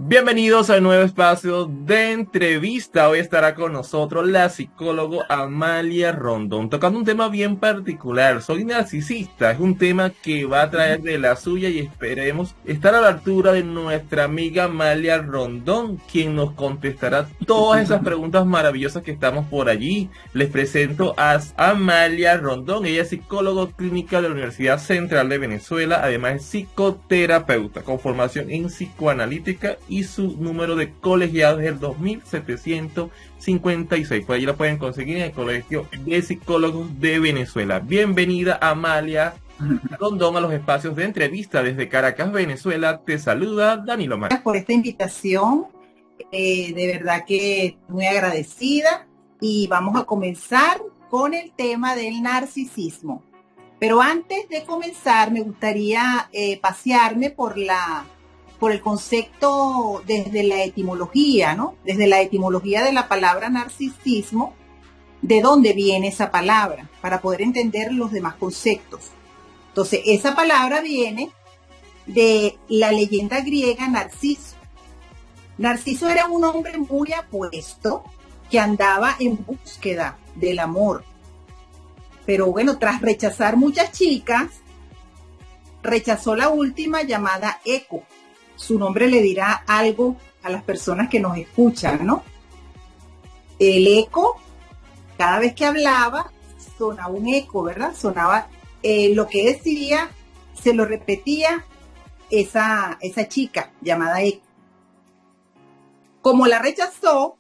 Bienvenidos a un nuevo espacio de entrevista. Hoy estará con nosotros la psicóloga Amalia Rondón, tocando un tema bien particular. Soy narcisista, es un tema que va a traer de la suya y esperemos estar a la altura de nuestra amiga Amalia Rondón, quien nos contestará todas esas preguntas maravillosas que estamos por allí. Les presento a Amalia Rondón. Ella es psicóloga clínica de la Universidad Central de Venezuela, además es psicoterapeuta con formación en psicoanalítica y su número de colegiados es el 2756. Por allí la pueden conseguir en el Colegio de Psicólogos de Venezuela. Bienvenida Amalia Rondón a los espacios de entrevista desde Caracas, Venezuela. Te saluda Danilo Mar. Gracias por esta invitación, de verdad que muy agradecida, y vamos a comenzar con el tema del narcisismo. Pero antes de comenzar me gustaría pasearme por el concepto desde la etimología, ¿no? Desde la etimología de la palabra narcisismo, de dónde viene esa palabra, para poder entender los demás conceptos. Entonces, esa palabra viene de la leyenda griega Narciso. Narciso era un hombre muy apuesto que andaba en búsqueda del amor. Pero bueno, tras rechazar muchas chicas, rechazó la última, llamada Eco. Su nombre le dirá algo a las personas que nos escuchan, ¿no? El eco, cada vez que hablaba, sonaba un eco, ¿verdad? Sonaba lo que decía, se lo repetía esa chica llamada Eco. Como la rechazó,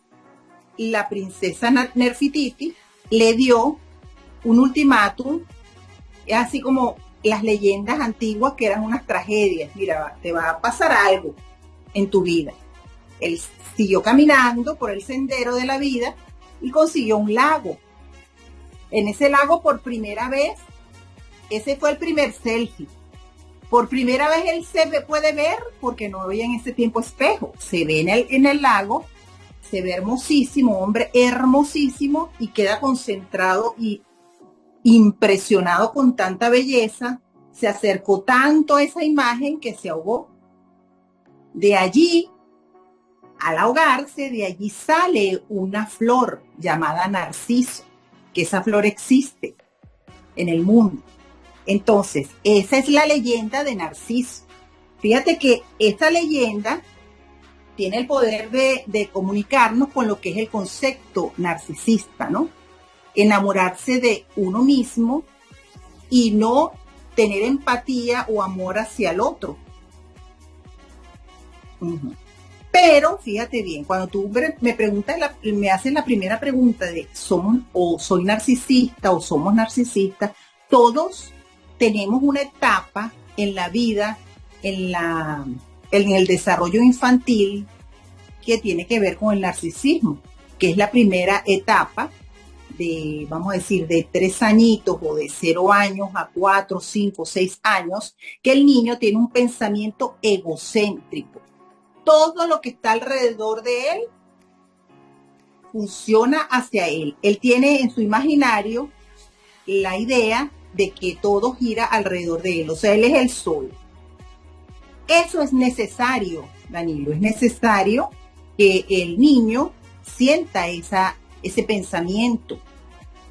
la princesa Nerfititi le dio un ultimátum, así como las leyendas antiguas que eran unas tragedias. Mira, te va a pasar algo en tu vida. Él siguió caminando por el sendero de la vida y consiguió un lago. En ese lago, por primera vez, ese fue el primer selfie. Por primera vez él se puede ver, porque no había en ese tiempo espejo. Se ve en el lago, se ve hermosísimo, hombre hermosísimo, y queda concentrado y impresionado con tanta belleza. Se acercó tanto a esa imagen que se ahogó. De allí, al ahogarse, de allí sale una flor llamada narciso, que esa flor existe en el mundo. Entonces, esa es la leyenda de Narciso. Fíjate que esta leyenda tiene el poder de comunicarnos con lo que es el concepto narcisista, ¿no? Enamorarse de uno mismo y no tener empatía o amor hacia el otro. Pero fíjate bien, cuando tú me preguntas, me haces la primera pregunta de soy narcisista o somos narcisistas, todos tenemos una etapa en la vida, en el desarrollo infantil, que tiene que ver con el narcisismo, que es la primera etapa de, vamos a decir, de 3 añitos o de 0 años a 4, 5, 6 años, que el niño tiene un pensamiento egocéntrico. Todo lo que está alrededor de él funciona hacia él. Él tiene en su imaginario la idea de que todo gira alrededor de él. O sea, él es el sol. Eso es necesario, Danilo. Es necesario que el niño sienta ese pensamiento,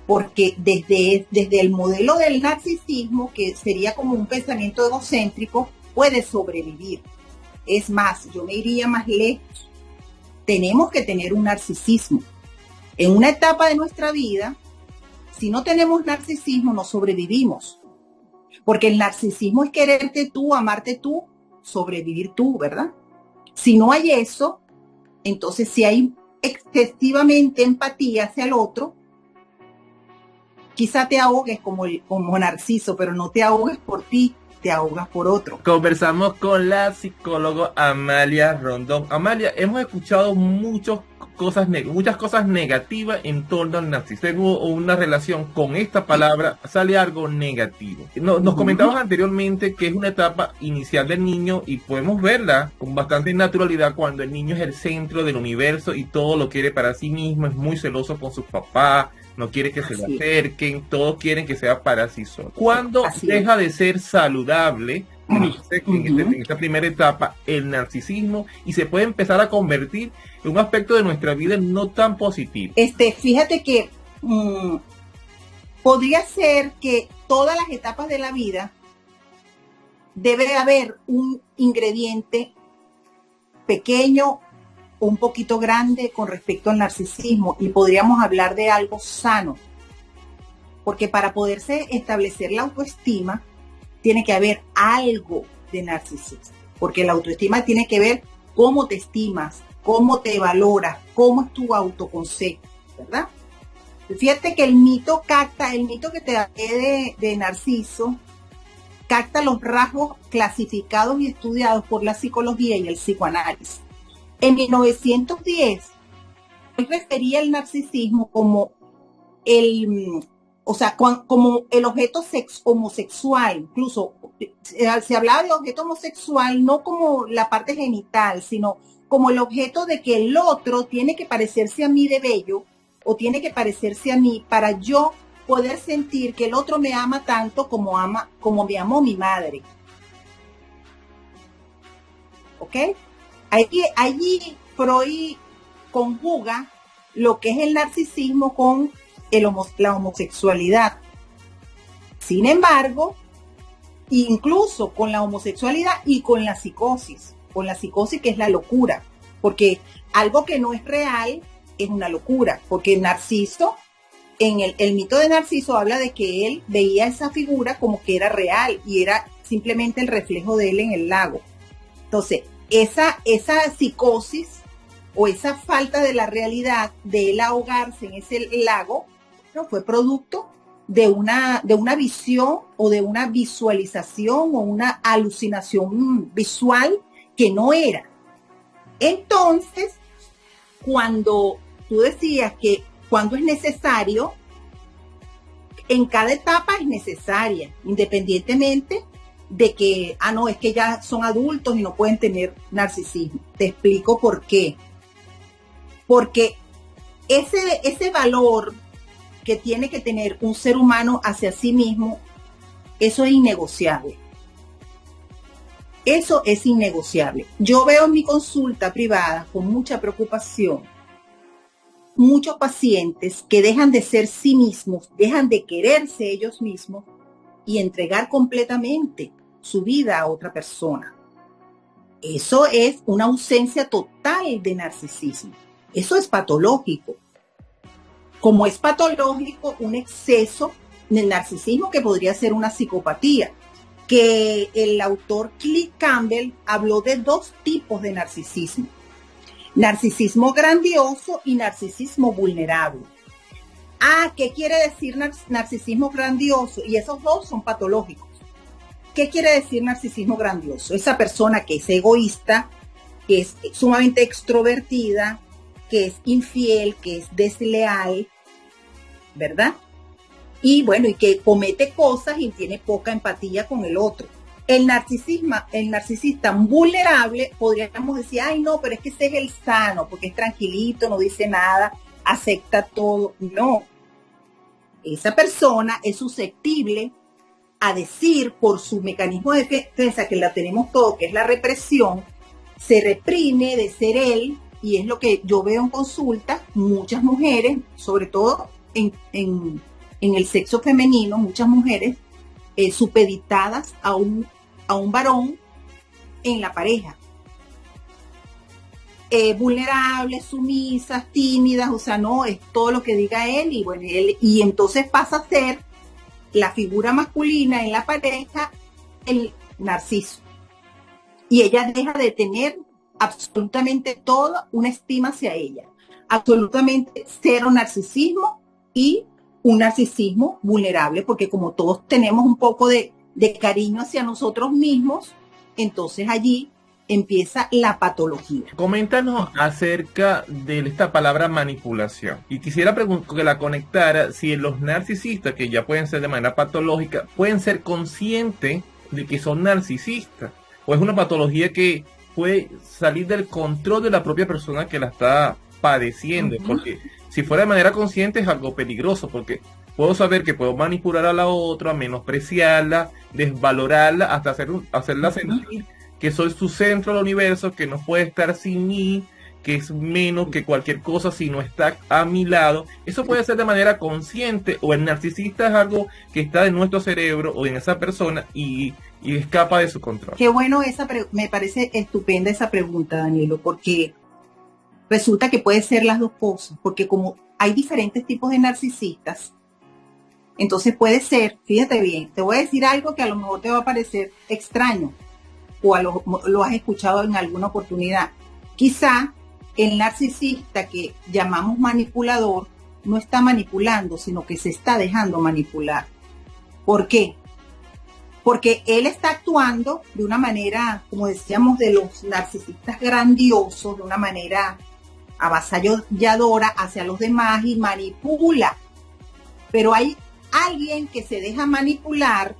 porque desde el modelo del narcisismo, que sería como un pensamiento egocéntrico, puede sobrevivir. Es más, yo me iría más lejos. Tenemos que tener un narcisismo. En una etapa de nuestra vida, si no tenemos narcisismo, no sobrevivimos. Porque el narcisismo es quererte tú, amarte tú, sobrevivir tú, ¿verdad? Si no hay eso, entonces si hay excesivamente empatía hacia el otro, quizá te ahogues como Narciso, pero no te ahogues por ti, te ahogas por otro. Conversamos con la psicóloga Amalia Rondón. Amalia, hemos escuchado muchas cosas negativas en torno al narcisismo. Tengo una relación con esta palabra, sale algo negativo. Nos comentabas anteriormente que es una etapa inicial del niño y podemos verla con bastante naturalidad cuando el niño es el centro del universo y todo lo quiere para sí mismo, es muy celoso con sus papás, no quiere que se le acerquen, todos quieren que sea para sí solo. ¿Cuándo deja de ser saludable crece en esta primera etapa el narcisismo y se puede empezar a convertir en un aspecto de nuestra vida no tan positivo. Fíjate que podría ser que todas las etapas de la vida debe haber un ingrediente pequeño o un poquito grande con respecto al narcisismo, y podríamos hablar de algo sano, porque para poderse establecer la autoestima tiene que haber algo de narcisismo, porque la autoestima tiene que ver cómo te estimas, cómo te valoras, cómo es tu autoconcepto, ¿verdad? Fíjate que el mito que te hablé de Narciso, capta los rasgos clasificados y estudiados por la psicología y el psicoanálisis. En 1910, él refería el narcisismo como como el objeto homosexual. Incluso se hablaba de objeto homosexual no como la parte genital, sino como el objeto de que el otro tiene que parecerse a mí de bello, o tiene que parecerse a mí para yo poder sentir que el otro me ama tanto como me amó mi madre. ¿Ok? Allí Freud conjuga lo que es el narcisismo con la homosexualidad. Sin embargo, incluso con la homosexualidad y con la psicosis que es la locura, porque algo que no es real es una locura, porque Narciso, en el mito de Narciso habla de que él veía esa figura como que era real y era simplemente el reflejo de él en el lago. Entonces, esa psicosis o esa falta de la realidad de él ahogarse en ese lago, ¿no? Fue producto de una visión o de una visualización o una alucinación visual que no era. Entonces, cuando tú decías que cuando es necesario, en cada etapa es necesaria, independientemente de que, no, es que ya son adultos y no pueden tener narcisismo. Te explico por qué. Porque ese valor que tiene que tener un ser humano hacia sí mismo, eso es innegociable. Eso es innegociable. Yo veo en mi consulta privada con mucha preocupación muchos pacientes que dejan de ser sí mismos, dejan de quererse ellos mismos y entregar completamente su vida a otra persona. Eso es una ausencia total de narcisismo. Eso es patológico. Como es patológico un exceso de narcisismo que podría ser una psicopatía, que el autor Cliff Campbell habló de 2 tipos de narcisismo. Narcisismo grandioso y narcisismo vulnerable. ¿Qué quiere decir narcisismo grandioso? Y esos 2 son patológicos. ¿Qué quiere decir narcisismo grandioso? Esa persona que es egoísta, que es sumamente extrovertida, que es infiel, que es desleal, ¿verdad? Y bueno, y que comete cosas y tiene poca empatía con el otro. El narcisista vulnerable, podríamos decir, no, pero es que ese es el sano, porque es tranquilito, no dice nada, acepta todo. No, esa persona es susceptible a decir por su mecanismo de defensa, que la tenemos todo, que es la represión, se reprime de ser él, y es lo que yo veo en consulta, muchas mujeres, sobre todo en el sexo femenino, muchas mujeres supeditadas a un varón en la pareja. Vulnerables, sumisas, tímidas, o sea, no, es todo lo que diga él, y bueno, y entonces pasa a ser la figura masculina en la pareja, el narciso. Y ella deja de tener absolutamente toda una estima hacia ella. Absolutamente cero narcisismo y un narcisismo vulnerable, porque como todos tenemos un poco de cariño hacia nosotros mismos, entonces allí empieza la patología. Coméntanos acerca de esta palabra manipulación. Y quisiera que la conectara si los narcisistas, que ya pueden ser de manera patológica, pueden ser conscientes de que son narcisistas. O es una patología que puede salir del control de la propia persona que la está padeciendo. Porque si fuera de manera consciente es algo peligroso, porque Puedo saber que puedo manipular a la otra, menospreciarla, desvalorarla, hasta hacerla sentir que soy su centro del universo, que no puede estar sin mí, que es menos que cualquier cosa si no está a mi lado. Eso puede ser de manera consciente, o el narcisista es algo que está en nuestro cerebro o en esa persona y escapa de su control. Qué bueno, me parece estupenda esa pregunta, Danilo, porque resulta que puede ser las dos cosas, porque como hay diferentes tipos de narcisistas, entonces puede ser, fíjate bien, te voy a decir algo que a lo mejor te va a parecer extraño, o lo has escuchado en alguna oportunidad. Quizá el narcisista que llamamos manipulador no está manipulando, sino que se está dejando manipular. ¿Por qué? Porque él está actuando de una manera, como decíamos, de los narcisistas grandiosos, de una manera avasalladora hacia los demás y manipula. Pero hay alguien que se deja manipular,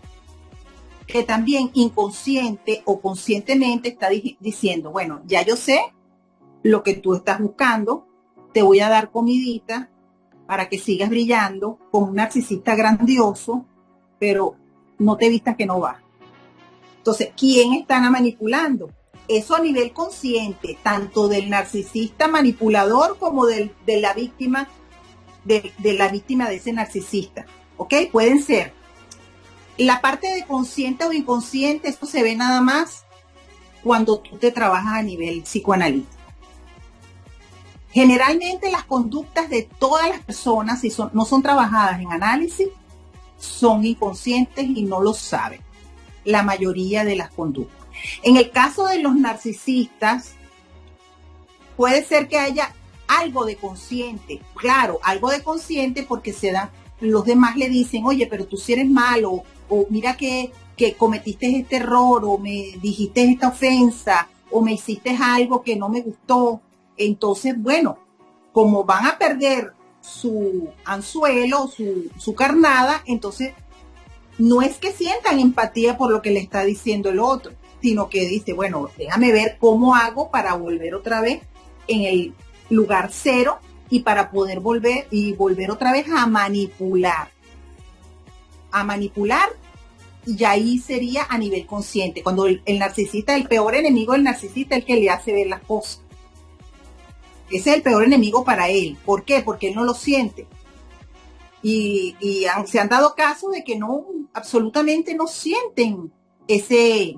que también inconsciente o conscientemente está diciendo, bueno, ya yo sé lo que tú estás buscando, te voy a dar comidita para que sigas brillando como un narcisista grandioso, pero no te vistas que no va. Entonces, ¿quién están manipulando? Eso a nivel consciente, tanto del narcisista manipulador como de la víctima, de la víctima de ese narcisista. ¿Ok? Pueden ser. La parte de consciente o inconsciente, esto se ve nada más cuando tú te trabajas a nivel psicoanalítico. Generalmente las conductas de todas las personas, si no son trabajadas en análisis, son inconscientes y no lo saben. La mayoría de las conductas. En el caso de los narcisistas, puede ser que haya algo de consciente. Claro, algo de consciente porque los demás le dicen, oye, pero tú sí eres malo, o mira que cometiste este error, o me dijiste esta ofensa, o me hiciste algo que no me gustó. Entonces, bueno, como van a perder su anzuelo, su carnada, entonces no es que sientan empatía por lo que le está diciendo el otro, sino que dice, bueno, déjame ver cómo hago para volver otra vez en el lugar cero y para poder volver otra vez a manipular. Y ahí sería a nivel consciente. Cuando el narcisista, el peor enemigo del narcisista es el que le hace ver las cosas. Ese es el peor enemigo para él. ¿Por qué? Porque él no lo siente. Y se han dado casos de que absolutamente no sienten ese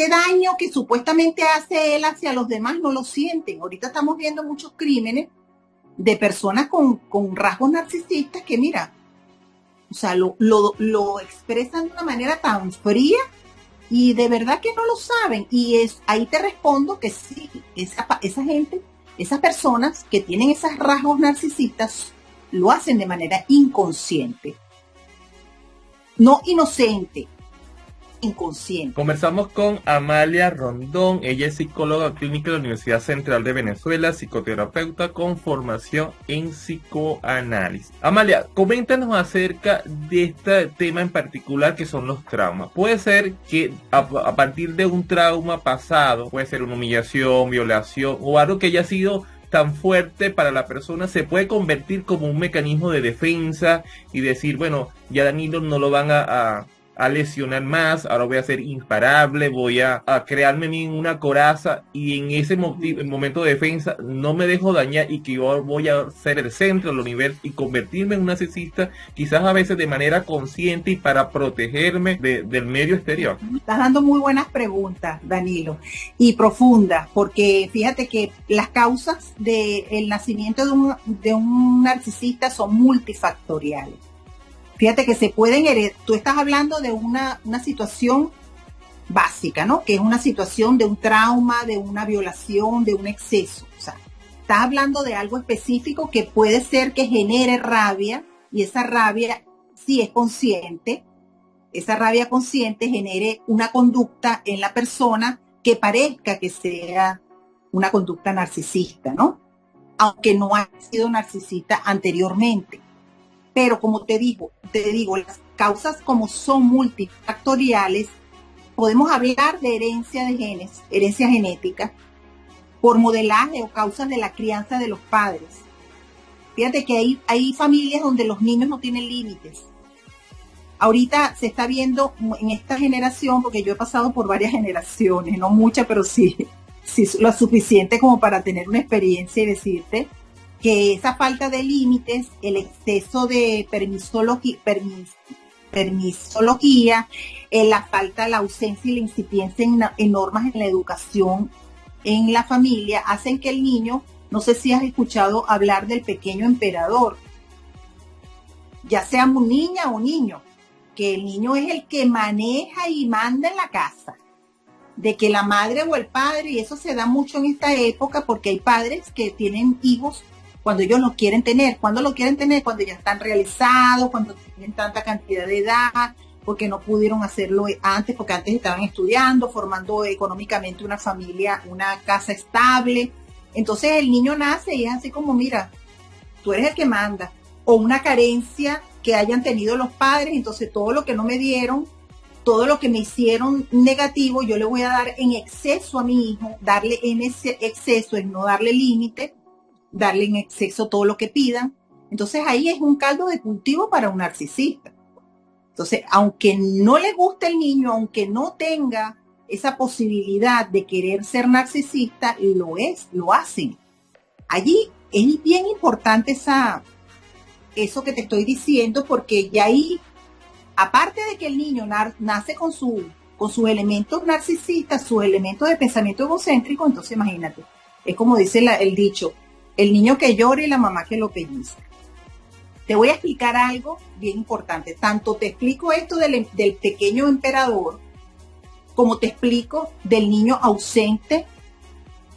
daño que supuestamente hace él hacia los demás, no lo sienten. Ahorita estamos viendo muchos crímenes de personas con rasgos narcisistas que, mira, lo expresan de una manera tan fría y de verdad que no lo saben. Y ahí te respondo que sí, esa gente, esas personas que tienen esos rasgos narcisistas, lo hacen de manera inconsciente. No inocente, inconsciente. Conversamos con Amalia Rondón. Ella es psicóloga clínica de la Universidad Central de Venezuela, psicoterapeuta con formación en psicoanálisis. Amalia, coméntanos acerca de este tema en particular que son los traumas. Puede ser que a partir de un trauma pasado, puede ser una humillación, violación o algo que haya sido tan fuerte para la persona, se puede convertir como un mecanismo de defensa y decir, bueno, ya Danilo no lo van a lesionar más, ahora voy a ser imparable, voy a crearme una coraza y en ese momento de defensa no me dejo dañar y que yo voy a ser el centro del universo y convertirme en un narcisista, quizás a veces de manera consciente y para protegerme del medio exterior. Estás dando muy buenas preguntas, Danilo, y profundas, porque fíjate que las causas del nacimiento de un narcisista son multifactoriales. Fíjate que se pueden heredar. Tú estás hablando de una situación básica, ¿no? Que es una situación de un trauma, de una violación, de un exceso. O sea, estás hablando de algo específico que puede ser que genere rabia, y esa rabia, si es consciente, esa rabia consciente genere una conducta en la persona que parezca que sea una conducta narcisista, ¿no? Aunque no haya sido narcisista anteriormente. Pero como te digo, las causas como son multifactoriales, podemos hablar de herencia de genes, herencia genética, por modelaje o causas de la crianza de los padres. Fíjate que hay familias donde los niños no tienen límites. Ahorita se está viendo en esta generación, porque yo he pasado por varias generaciones, no muchas, pero sí, sí lo suficiente como para tener una experiencia y decirte que esa falta de límites, el exceso de permisología, la falta, la ausencia y la incipiencia en normas en la educación en la familia, hacen que el niño, no sé si has escuchado hablar del pequeño emperador, ya sea niña o niño, que el niño es el que maneja y manda en la casa, de que la madre o el padre, y eso se da mucho en esta época porque hay padres que tienen hijos cuando ellos lo quieren tener. ¿Cuándo lo quieren tener? Cuando ya están realizados, cuando tienen tanta cantidad de edad, porque no pudieron hacerlo antes, porque antes estaban estudiando, formando económicamente una familia, una casa estable. Entonces el niño nace y es así como, mira, tú eres el que manda. O una carencia que hayan tenido los padres, entonces todo lo que no me dieron, todo lo que me hicieron negativo, yo le voy a dar en exceso a mi hijo. Darle en ese exceso es no darle límite, darle en exceso todo lo que pidan. Entonces ahí es un caldo de cultivo para un narcisista. Entonces, aunque no le guste el niño, aunque no tenga esa posibilidad de querer ser narcisista, lo hacen. Allí es bien importante eso que te estoy diciendo, porque ya ahí, aparte de que el niño nace con sus elementos narcisistas, sus elementos de pensamiento egocéntrico, entonces imagínate, es como dice el dicho, el niño que llora y la mamá que lo pellizca. Te voy a explicar algo bien importante. Tanto te explico esto del pequeño emperador, como te explico del niño ausente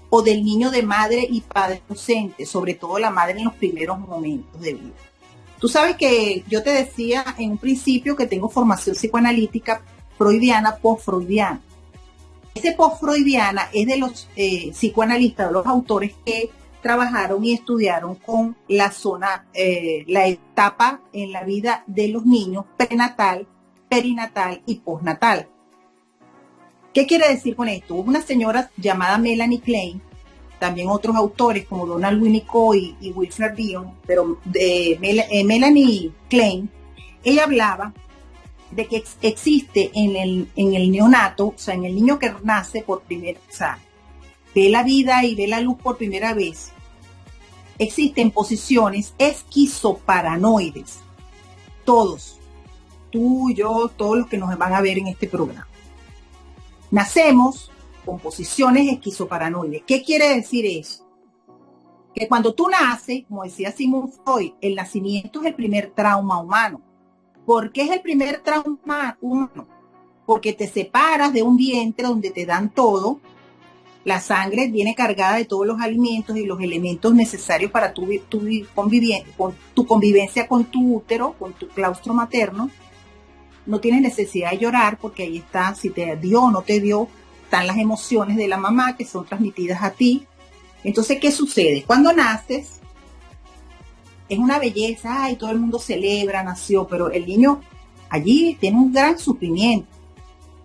o del niño de madre y padre ausente, sobre todo la madre en los primeros momentos de vida. Tú sabes que yo te decía en un principio que tengo formación psicoanalítica freudiana, post-freudiana. Ese post-freudiana es de los psicoanalistas, de los autores que trabajaron y estudiaron con la etapa en la vida de los niños prenatal, perinatal y postnatal. ¿Qué quiere decir con esto? Hubo una señora llamada Melanie Klein, también otros autores como Donald Winnicott y Wilfred Bion, pero de Melanie Klein, ella hablaba de que existe en el neonato, o sea, en el niño que nace por primera vez, o sea, ve la vida y ve la luz por primera vez, existen posiciones esquizoparanoides. Todos, tú, yo, todos los que nos van a ver en este programa. Nacemos con posiciones esquizoparanoides. ¿Qué quiere decir eso? Que cuando tú naces, como decía Sigmund Freud, el nacimiento es el primer trauma humano. ¿Por qué es el primer trauma humano? Porque te separas de un vientre donde te dan todo. La sangre viene cargada de todos los alimentos y los elementos necesarios para tu convivencia con tu útero, con tu claustro materno. No tienes necesidad de llorar porque ahí está, si te dio o no te dio, están las emociones de la mamá que son transmitidas a ti. Entonces, ¿qué sucede? Cuando naces, es una belleza, ay, todo el mundo celebra, nació, pero el niño allí tiene un gran sufrimiento,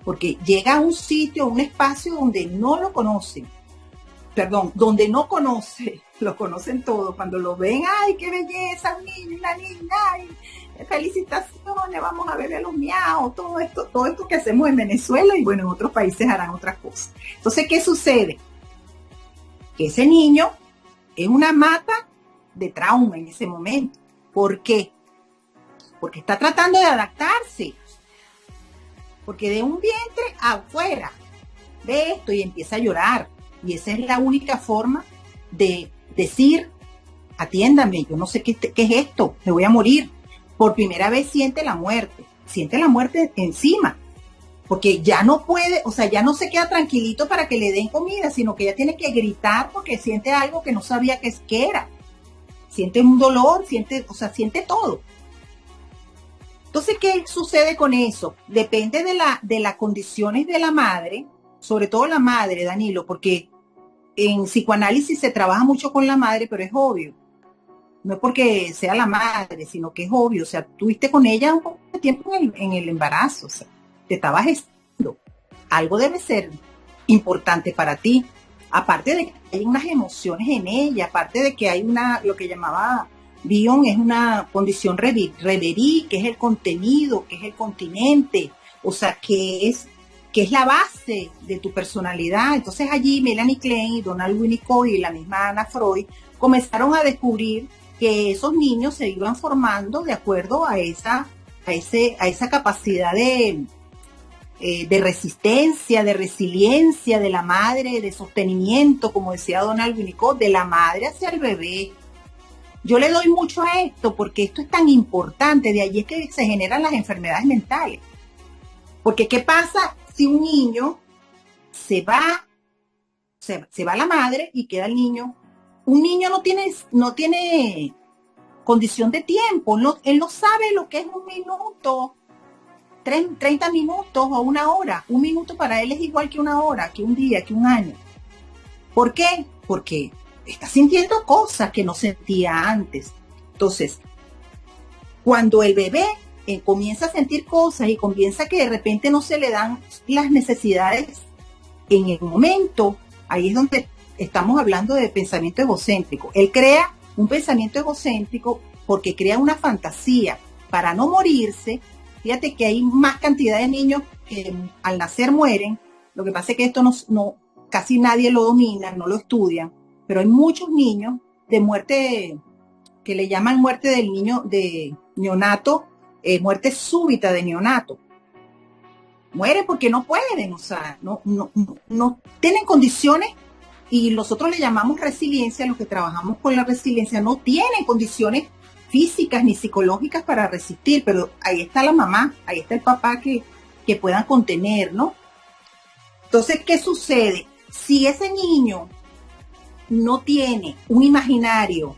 porque llega a un sitio, a un espacio donde no lo conocen, donde no conoce, lo conocen todos, cuando lo ven, ay, qué belleza, un niño, una niña, ay, felicitaciones, vamos a ver a los miaos, todo esto que hacemos en Venezuela y bueno, en otros países harán otras cosas. Entonces, ¿qué sucede? Que ese niño es una mata de trauma en ese momento. ¿Por qué? Porque está tratando de adaptarse. Porque de un vientre afuera ve esto y empieza a llorar. Y esa es la única forma de decir, atiéndame, yo no sé qué es esto, me voy a morir. Por primera vez siente la muerte encima, porque ya no puede, o sea, ya no se queda tranquilito para que le den comida, sino que ya tiene que gritar porque siente algo que no sabía que era. Siente un dolor, siente todo. Entonces, ¿qué sucede con eso? Depende de las condiciones de la madre, sobre todo la madre, Danilo, porque en psicoanálisis se trabaja mucho con la madre, pero es obvio. No es porque sea la madre, sino que es obvio. O sea, tuviste con ella un poco de tiempo en el embarazo. O sea, te estabas gestando. Algo debe ser importante para ti. Aparte de que hay unas emociones en ella, aparte de que hay lo que llamaba Bion es una condición reverí, que es el contenido, que es el continente, o sea, que es la base de tu personalidad. Entonces allí Melanie Klein y Donald Winnicott y la misma Anna Freud comenzaron a descubrir que esos niños se iban formando de acuerdo a esa capacidad de resistencia, de resiliencia de la madre, de sostenimiento, como decía Donald Winnicott, de la madre hacia el bebé. Yo le doy mucho a esto porque esto es tan importante, de allí es que se generan las enfermedades mentales. Porque ¿qué pasa si un niño se va la madre y queda el niño? Un niño no tiene condición de tiempo, él no sabe lo que es un minuto, 30 minutos o una hora. Un minuto para él es igual que una hora, que un día, que un año. ¿Por qué? Porque está sintiendo cosas que no sentía antes. Entonces, cuando el bebé comienza a sentir cosas y comienza que de repente no se le dan las necesidades en el momento, ahí es donde estamos hablando de pensamiento egocéntrico. Él crea un pensamiento egocéntrico porque crea una fantasía para no morirse. Fíjate que hay más cantidad de niños que al nacer mueren. Lo que pasa es que esto casi nadie lo domina, no lo estudian, pero hay muchos niños de muerte, que le llaman muerte del niño, de neonato, muerte súbita de neonato. Mueren porque no pueden, o sea, no tienen condiciones, y nosotros le llamamos resiliencia. Los que trabajamos con la resiliencia no tienen condiciones físicas ni psicológicas para resistir, pero ahí está la mamá, ahí está el papá que puedan contener, ¿no? Entonces, ¿qué sucede? Si ese niño no tiene un imaginario,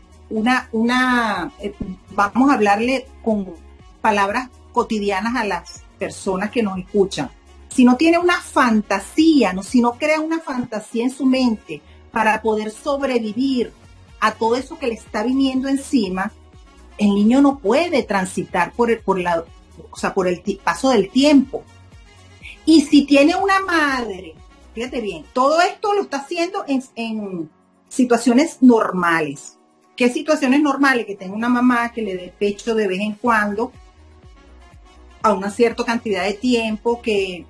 vamos a hablarle con palabras cotidianas a las personas que nos escuchan, si no tiene una fantasía, si no crea una fantasía en su mente para poder sobrevivir a todo eso que le está viniendo encima, el niño no puede transitar por el paso del tiempo. Y si tiene una madre, fíjate bien, todo esto lo está haciendo en situaciones normales. ¿Qué situaciones normales? Que tenga una mamá que le dé pecho de vez en cuando, a una cierta cantidad de tiempo, que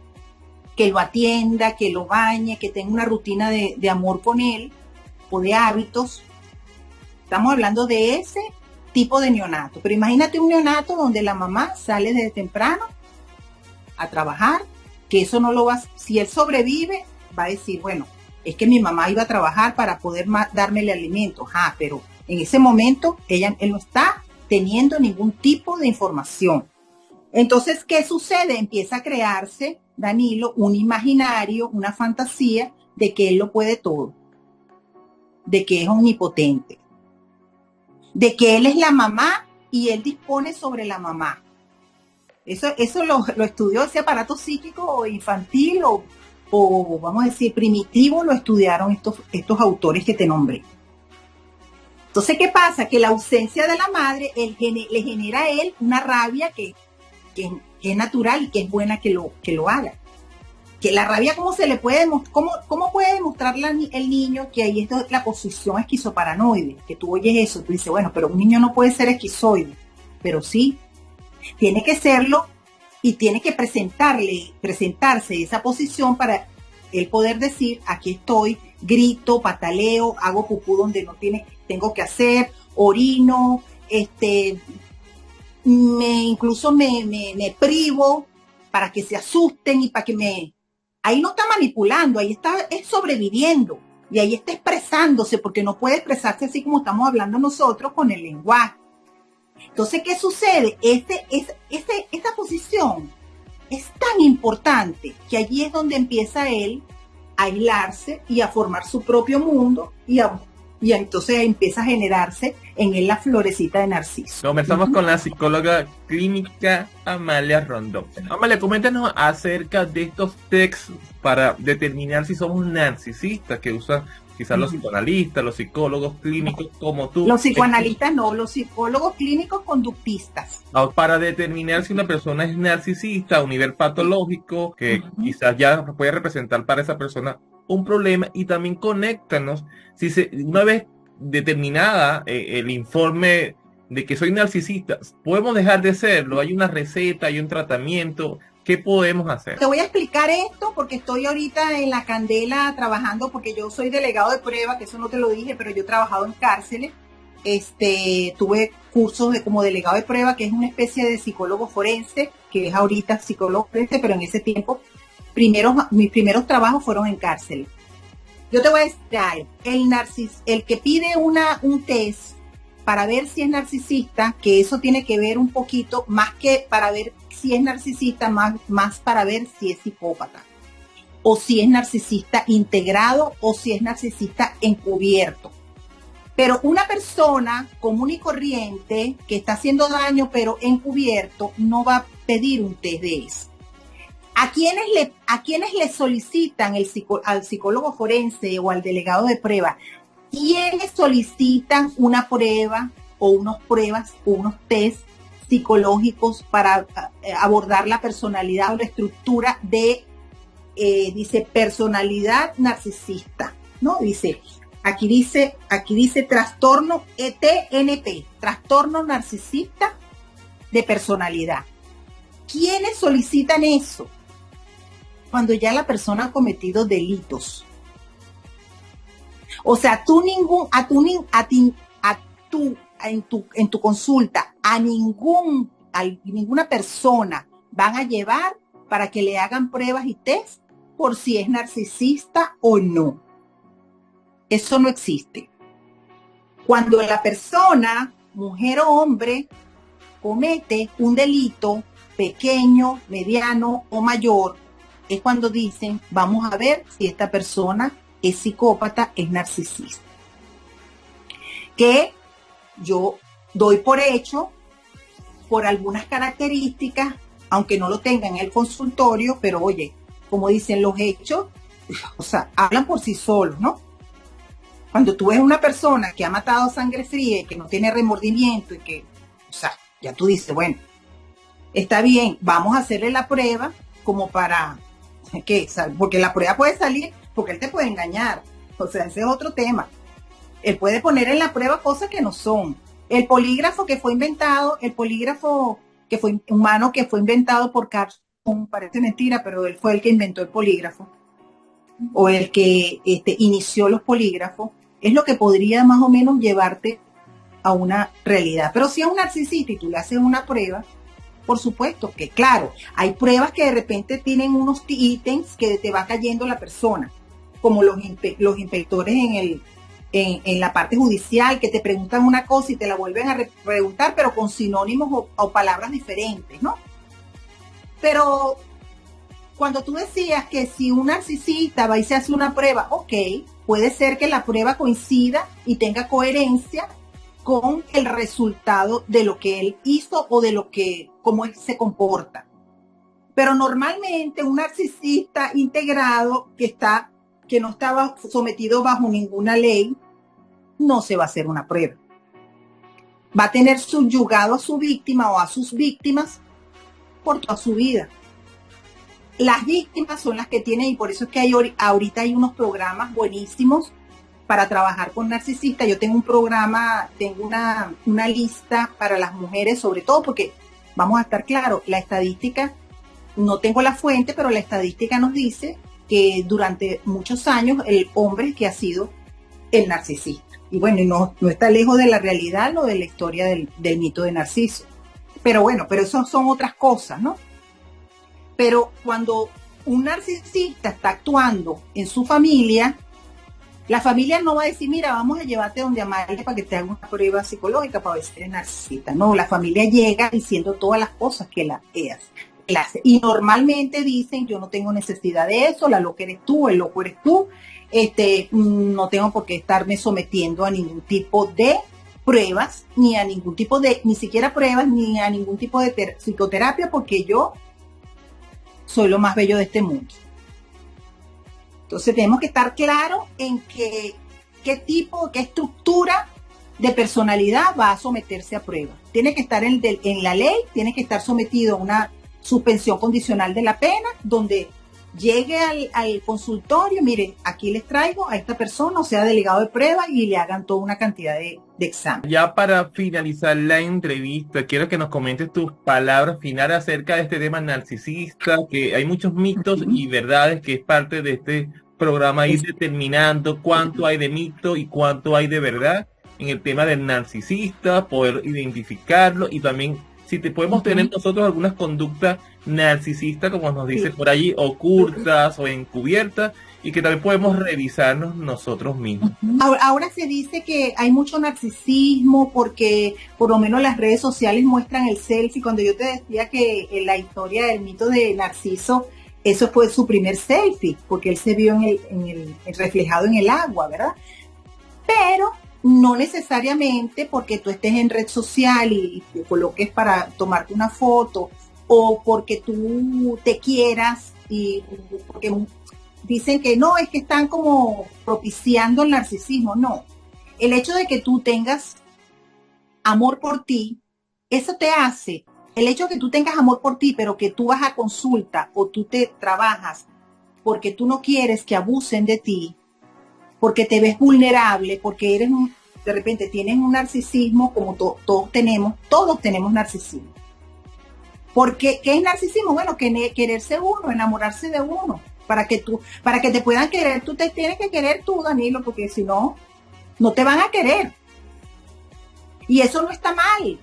lo atienda, que lo bañe, que tenga una rutina de amor con él o de hábitos. Estamos hablando de ese tipo de neonato. Pero imagínate un neonato donde la mamá sale desde temprano a trabajar, que eso no lo va, si él sobrevive, va a decir, bueno, es que mi mamá iba a trabajar para poder darme el alimento. Pero en ese momento él no está teniendo ningún tipo de información. Entonces, ¿qué sucede? Empieza a crearse, Danilo, un imaginario, una fantasía de que él lo puede todo, de que es omnipotente, de que él es la mamá y él dispone sobre la mamá. Eso lo estudió ese aparato psíquico infantil o vamos a decir primitivo, lo estudiaron estos autores que te nombré. Entonces, ¿qué pasa? Que la ausencia de la madre le genera a él una rabia que es natural y que es buena que lo haga. Que la rabia, ¿cómo se le puede cómo puede demostrarle el niño? Que ahí es la posición esquizoparanoide, que tú oyes eso, tú dices, bueno, pero un niño no puede ser esquizoide, pero sí, tiene que serlo y tiene que presentarse esa posición para él poder decir, aquí estoy, grito, pataleo, hago pupú donde tengo que hacer, orino, incluso me privo para que se asusten y para que ahí no está manipulando, ahí es sobreviviendo y ahí está expresándose, porque no puede expresarse así como estamos hablando nosotros con el lenguaje. Entonces, ¿qué sucede? Esta posición es tan importante que allí es donde empieza él a aislarse y a formar su propio mundo y entonces empieza a generarse en él la florecita de Narciso. Conversamos con la psicóloga clínica Amalia Rondón. Amalia, coméntanos acerca de estos textos para determinar si somos narcisistas que usan quizás los psicoanalistas, los psicólogos clínicos como tú. Los psicoanalistas no, los psicólogos clínicos conductistas. Para determinar si una persona es narcisista a un nivel patológico, que quizás ya puede representar para esa persona un problema, y también conéctanos, una vez determinada el informe de que soy narcisista, ¿podemos dejar de serlo? ¿Hay una receta, hay un tratamiento? ¿Qué podemos hacer? Te voy a explicar esto porque estoy ahorita en la candela trabajando, porque yo soy delegado de prueba, que eso no te lo dije, pero yo he trabajado en cárceles. Tuve cursos como delegado de prueba, que es una especie de psicólogo forense, que es ahorita psicólogo forense, pero en ese tiempo, mis primeros trabajos fueron en cárceles. Yo te voy a decir, el que pide un test para ver si es narcisista, que eso tiene que ver un poquito, más que para ver si es narcisista, más para ver si es psicópata, o si es narcisista integrado, o si es narcisista encubierto. Pero una persona común y corriente que está haciendo daño pero encubierto no va a pedir un test de eso. ¿A quienes le solicitan al psicólogo forense o al delegado de prueba? ¿Quiénes solicitan una prueba o unas pruebas o unos test psicológicos para abordar la personalidad o la estructura de, dice, personalidad narcisista, ¿no? Aquí dice trastorno TNP, trastorno narcisista de personalidad. ¿Quiénes solicitan eso? Cuando ya la persona ha cometido delitos. O sea, en tu consulta a ninguna persona van a llevar para que le hagan pruebas y test por si es narcisista o no. Eso no existe. Cuando la persona, mujer o hombre, comete un delito pequeño, mediano o mayor, es cuando dicen, vamos a ver si esta persona es psicópata, es narcisista. Que yo doy por hecho, por algunas características, aunque no lo tenga en el consultorio, pero oye, como dicen los hechos, o sea, hablan por sí solos, ¿no? Cuando tú ves una persona que ha matado a sangre fría y que no tiene remordimiento y que, o sea, ya tú dices, bueno, está bien, vamos a hacerle la prueba como para, ¿qué? Porque la prueba puede salir, porque él te puede engañar, o sea, ese es otro tema. Él puede poner en la prueba cosas que no son. El polígrafo que fue inventado, humano que fue inventado por Carl Jung, parece mentira, pero él fue el que inventó el polígrafo, o el que inició los polígrafos, es lo que podría más o menos llevarte a una realidad. Pero si es un narcisista y tú le haces una prueba, por supuesto que, claro, hay pruebas que de repente tienen unos ítems que te va cayendo la persona, como los inspectores en la parte judicial, que te preguntan una cosa y te la vuelven a preguntar, pero con sinónimos o palabras diferentes, ¿no? Pero cuando tú decías que si un narcisista va y se hace una prueba, ok, puede ser que la prueba coincida y tenga coherencia con el resultado de lo que él hizo o de cómo él se comporta. Pero normalmente un narcisista integrado que no estaba sometido bajo ninguna ley, no se va a hacer una prueba. Va a tener subyugado a su víctima o a sus víctimas por toda su vida. Las víctimas son las que tienen, y por eso es que ahorita hay unos programas buenísimos para trabajar con narcisistas. Yo tengo un programa, tengo una lista para las mujeres, sobre todo porque, vamos a estar claros, la estadística, no tengo la fuente, pero la estadística nos dice que durante muchos años el hombre que ha sido el narcisista. Y bueno, no está lejos de la realidad lo de la historia del mito de Narciso. Pero bueno, pero eso son otras cosas, ¿no? Pero cuando un narcisista está actuando en su familia, la familia no va a decir, mira, vamos a llevarte donde Amalia para que te haga una prueba psicológica para ver si eres narcisista. No, la familia llega diciendo todas las cosas que él hace. Y normalmente dicen, yo no tengo necesidad de eso, la loca eres tú, el loco eres tú, no tengo por qué estarme sometiendo a ningún tipo de pruebas, ni siquiera pruebas, ni a ningún tipo de psicoterapia, porque yo soy lo más bello de este mundo. Entonces tenemos que estar claros en qué estructura de personalidad va a someterse a prueba. Tiene que estar en la ley, tiene que estar sometido a una suspensión condicional de la pena, donde llegue al consultorio, mire, aquí les traigo a esta persona, o sea, delegado de prueba, y le hagan toda una cantidad de exámenes. Ya para finalizar la entrevista, quiero que nos comentes tus palabras finales acerca de este tema narcisista, que hay muchos mitos y verdades que es parte de este programa, ir determinando cuánto hay de mito y cuánto hay de verdad en el tema del narcisista, poder identificarlo y también si te podemos tener nosotros algunas conductas narcisistas, como nos dicen por allí, ocultas o encubiertas, y que también podemos revisarnos nosotros mismos. Ahora se dice que hay mucho narcisismo porque por lo menos las redes sociales muestran el selfie. Cuando yo te decía que en la historia del mito de Narciso, eso fue su primer selfie, porque él se vio reflejado en el agua, ¿verdad? Pero no necesariamente porque tú estés en red social y te coloques para tomarte una foto o porque tú te quieras y porque dicen que no, es que están como propiciando el narcisismo. No, el hecho de que tú tengas amor por ti, eso te hace, el hecho de que tú tengas amor por ti, pero que tú vas a consulta o tú te trabajas porque tú no quieres que abusen de ti, porque te ves vulnerable, porque de repente tienes un narcisismo como todos tenemos narcisismo. Porque, ¿qué es narcisismo? Bueno, quererse uno, enamorarse de uno. Para que te puedan querer, tú te tienes que querer tú, Danilo, porque si no, no te van a querer. Y eso no está mal.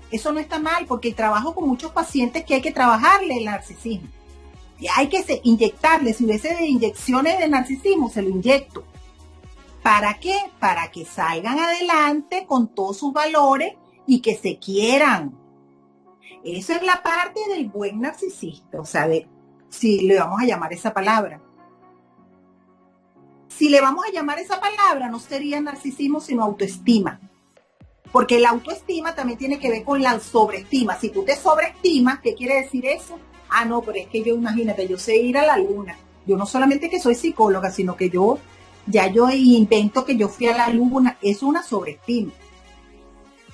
Eso no está mal, porque trabajo con muchos pacientes que hay que trabajarle el narcisismo. Y hay que inyectarle, si hubiese inyecciones de narcisismo, se lo inyecto. ¿Para qué? Para que salgan adelante con todos sus valores y que se quieran. Esa es la parte del buen narcisista, o sea, si le vamos a llamar esa palabra. Si le vamos a llamar esa palabra, no sería narcisismo, sino autoestima. Porque la autoestima también tiene que ver con la sobreestima. Si tú te sobreestimas, ¿qué quiere decir eso? Ah, no, pero es que yo, imagínate, yo sé ir a la luna. Yo no solamente que soy psicóloga, sino que yo invento que yo fui a la luna. Es una sobreestima.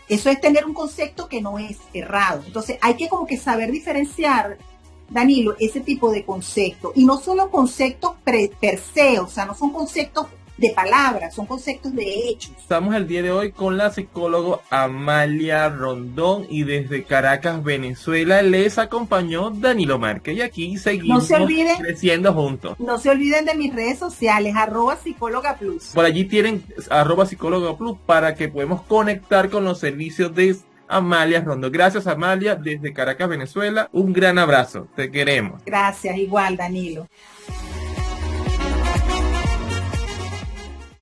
Eso es tener un concepto que no es errado. Entonces hay que como que saber diferenciar, Danilo, ese tipo de conceptos. Y no solo conceptos per se, o sea, no son conceptos de palabras, son conceptos de hechos. Estamos el día de hoy con la psicóloga Amalia Rondón y desde Caracas, Venezuela, les acompañó Danilo Márquez y aquí seguimos creciendo juntos. No se olviden de mis redes sociales, @psicóloga plus. Por allí tienen @psicóloga plus para que podamos conectar con los servicios de Amalia Rondón. Gracias, Amalia, desde Caracas, Venezuela. Un gran abrazo, te queremos. Gracias, igual, Danilo.